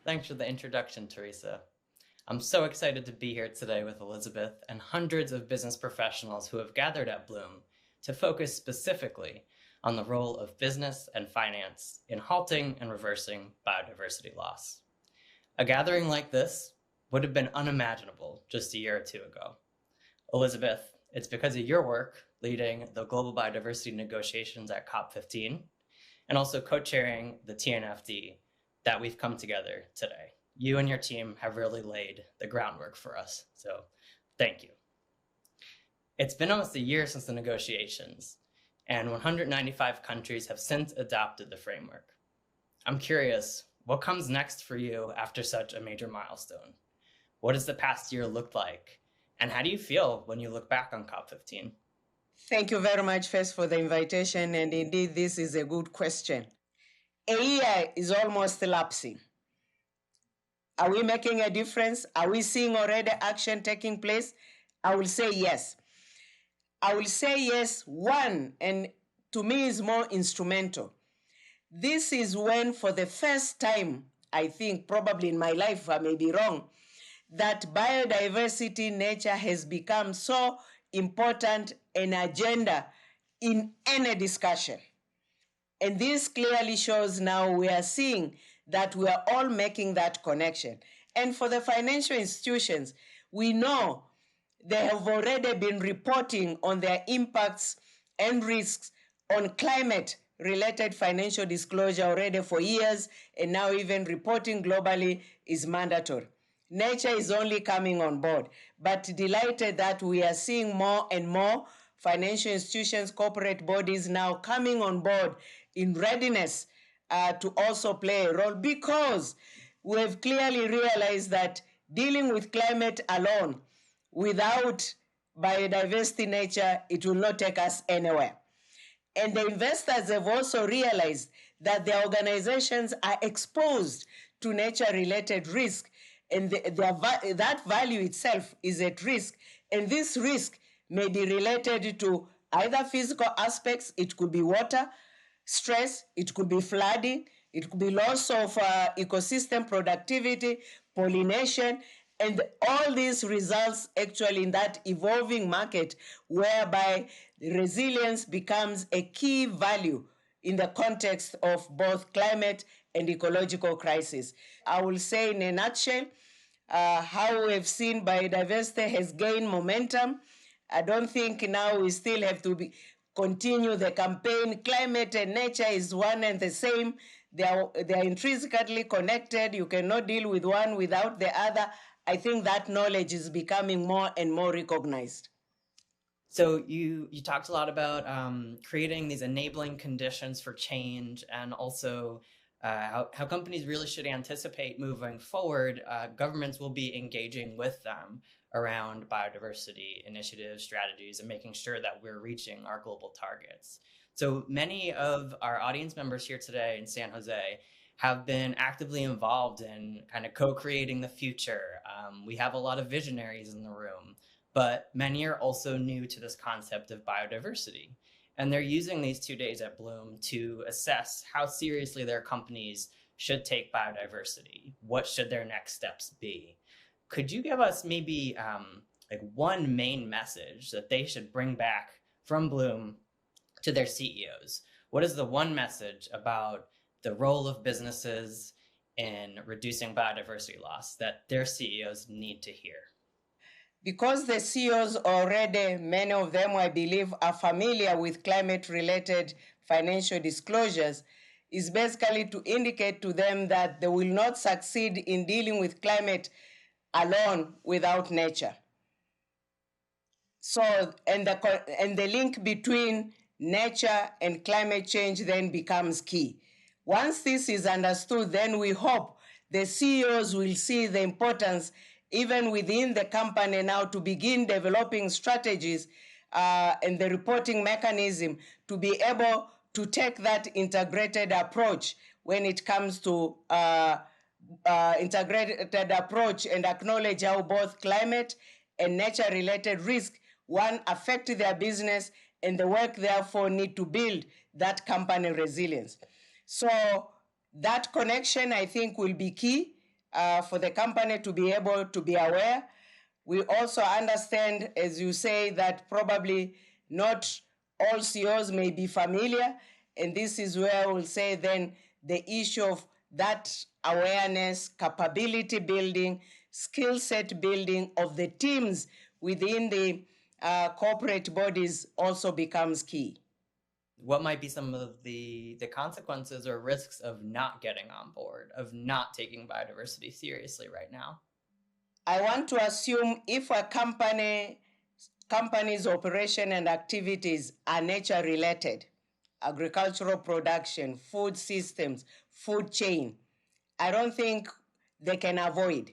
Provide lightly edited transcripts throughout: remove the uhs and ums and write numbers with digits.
Thanks for the introduction, Teresa. I'm so excited to be here today with Elizabeth and hundreds of business professionals who have gathered at Bloom to focus specifically on the role of business and finance in halting and reversing biodiversity loss. A gathering like this would have been unimaginable just a year or two ago. Elizabeth, it's because of your work leading the global biodiversity negotiations at COP15 and also co-chairing the TNFD that we've come together today. You and your team have really laid the groundwork for us, so thank you. It's been almost a year since the negotiations, and 195 countries have since adopted the framework. I'm curious, what comes next for you after such a major milestone? What does the past year look like? And how do you feel when you look back on COP15? Thank you very much first for the invitation, and indeed this is a good question. A year is almost lapsing. Are we making a difference? Are we seeing already action taking place? I will say yes. I will say yes, one, and to me is more instrumental. This is when, for the first time, I think, probably in my life, I may be wrong, that biodiversity, nature has become so important an agenda in any discussion. And this clearly shows now we are seeing that we are all making that connection. And for the financial institutions, we know they have already been reporting on their impacts and risks on climate-related financial disclosure already for years, and now even reporting globally is mandatory. Nature is only coming on board, but delighted that we are seeing more and more financial institutions, corporate bodies now coming on board in readiness to also play a role, because we have clearly realized that dealing with climate alone without biodiversity nature, it will not take us anywhere. And the investors have also realized that their organizations are exposed to nature-related risk, and that value itself is at risk. And this risk may be related to either physical aspects, it could be water stress, it could be flooding, it could be loss of ecosystem productivity, pollination, and all these results actually in that evolving market whereby resilience becomes a key value in the context of both climate and ecological crisis. I will say in a nutshell, how we've seen biodiversity has gained momentum. I don't think now we still have to continue the campaign. Climate and nature is one and the same. They are intrinsically connected. You cannot deal with one without the other. I think that knowledge is becoming more and more recognized. So you talked a lot about creating these enabling conditions for change, and also how companies really should anticipate moving forward. Governments will be engaging with them around biodiversity initiatives, strategies, and making sure that we're reaching our global targets. So many of our audience members here today in San Jose have been actively involved in kind of co-creating the future. We have a lot of visionaries in the room, but many are also new to this concept of biodiversity. And they're using these 2 days at Bloom to assess how seriously their companies should take biodiversity. What should their next steps be? Could you give us maybe like one main message that they should bring back from Bloom to their CEOs? What is the one message about the role of businesses in reducing biodiversity loss that their CEOs need to hear? Because the CEOs already, many of them, I believe, are familiar with climate-related financial disclosures, is basically to indicate to them that they will not succeed in dealing with climate alone without nature. So, and the link between nature and climate change then becomes key. Once this is understood, then we hope the CEOs will see the importance even within the company now to begin developing strategies and the reporting mechanism to be able to take that integrated approach when it comes to integrated approach and acknowledge how both climate and nature-related risk, one, affect their business, and the work therefore need to build that company resilience. So that connection, I think, will be key for the company to be able to be aware. We also understand, as you say, that probably not all CEOs may be familiar, and this is where we'll say then the issue of that awareness, capability building, skill set building of the teams within the corporate bodies also becomes key. What might be some of the consequences or risks of not getting on board, of not taking biodiversity seriously right now? I want to assume if a company's operation and activities are nature related, agricultural production, food systems, food chain, I don't think they can avoid.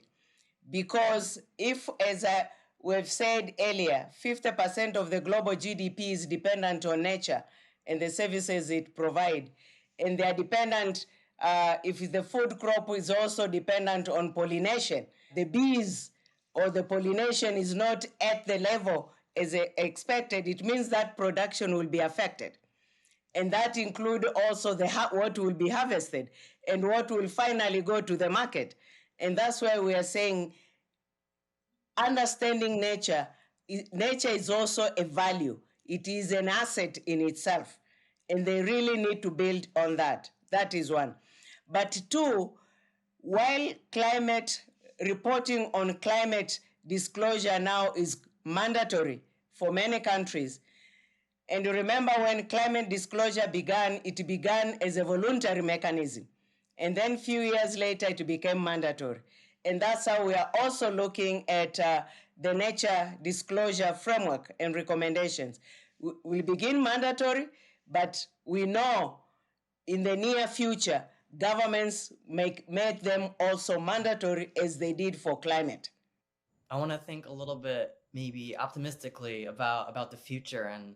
Because if, as we've said earlier, 50% of the global GDP is dependent on nature and the services it provides, and they are dependent, if the food crop is also dependent on pollination, the bees or the pollination is not at the level as expected, it means that production will be affected. And that includes also what will be harvested and what will finally go to the market. And that's why we are saying understanding nature is also a value. It is an asset in itself. And they really need to build on that. That is one. But two, while climate reporting on climate disclosure now is mandatory for many countries, and remember when climate disclosure began, it began as a voluntary mechanism. And then a few years later, it became mandatory. And that's how we are also looking at the nature disclosure framework and recommendations. We'll begin mandatory, but we know in the near future, governments make them also mandatory as they did for climate. I want to think a little bit maybe optimistically about the future and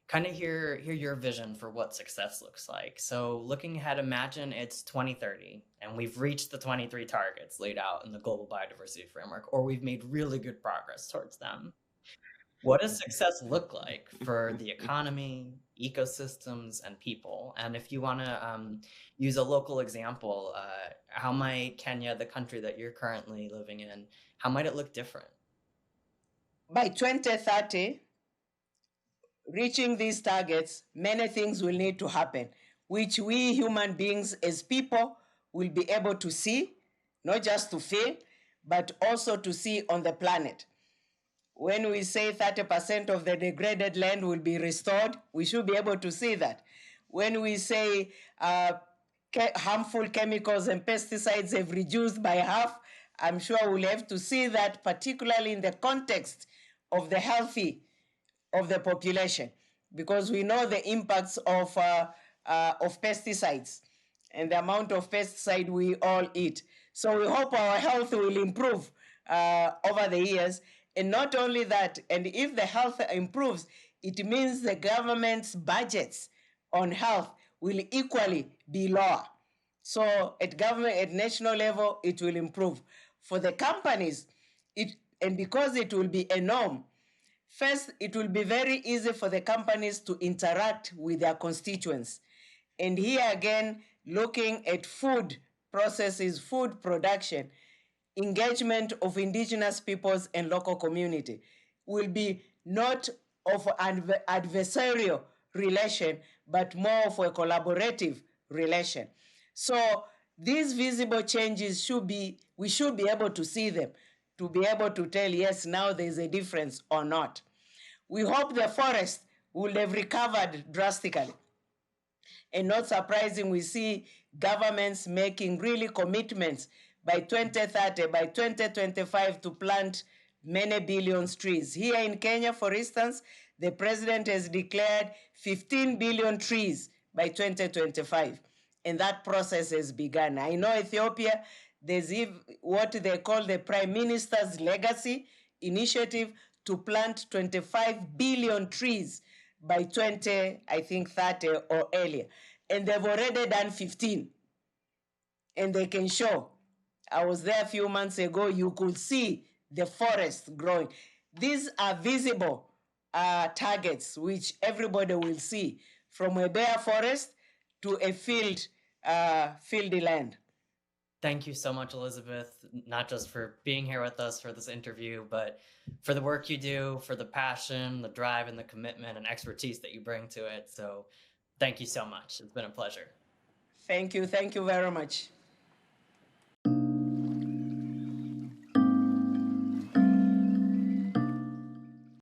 kind of hear your vision for what success looks like. So looking ahead, imagine it's 2030 and we've reached the 23 targets laid out in the Global Biodiversity Framework, or we've made really good progress towards them. What does success look like for the economy, ecosystems, and people? And if you want to use a local example, how might Kenya, the country that you're currently living in, how might it look different? By 2030, reaching these targets, many things will need to happen, which we human beings as people will be able to see, not just to feel, but also to see on the planet. When we say 30% of the degraded land will be restored, we should be able to see that. When we say harmful chemicals and pesticides have reduced by half, I'm sure we'll have to see that, particularly in the context of the healthy of the population, because we know the impacts of pesticides and the amount of pesticide we all eat. So we hope our health will improve over the years. And not only that, and if the health improves, it means the government's budgets on health will equally be lower. So at national level, it will improve. For the companies, and because it will be a norm, first, it will be very easy for the companies to interact with their constituents. And here again, looking at food processes, food production, engagement of indigenous peoples and local community will be not of an adversarial relation, but more of a collaborative relation. So these visible changes we should be able to see them, to be able to tell, yes, now there's a difference or not. We hope the forest will have recovered drastically. And not surprising, we see governments making really commitments by 2030, by 2025 to plant many billions trees. Here in Kenya, for instance, the president has declared 15 billion trees by 2025. And that process has begun. I know Ethiopia, there's what they call the Prime Minister's Legacy Initiative to plant 25 billion trees by 2030 or earlier. And they've already done 15. And they can show. I was there a few months ago, you could see the forest growing. These are visible targets which everybody will see, from a bare forest to a fieldy land. Thank you so much, Elizabeth, not just for being here with us for this interview, but for the work you do, for the passion, the drive, and the commitment and expertise that you bring to it. So thank you so much. It's been a pleasure. Thank you very much.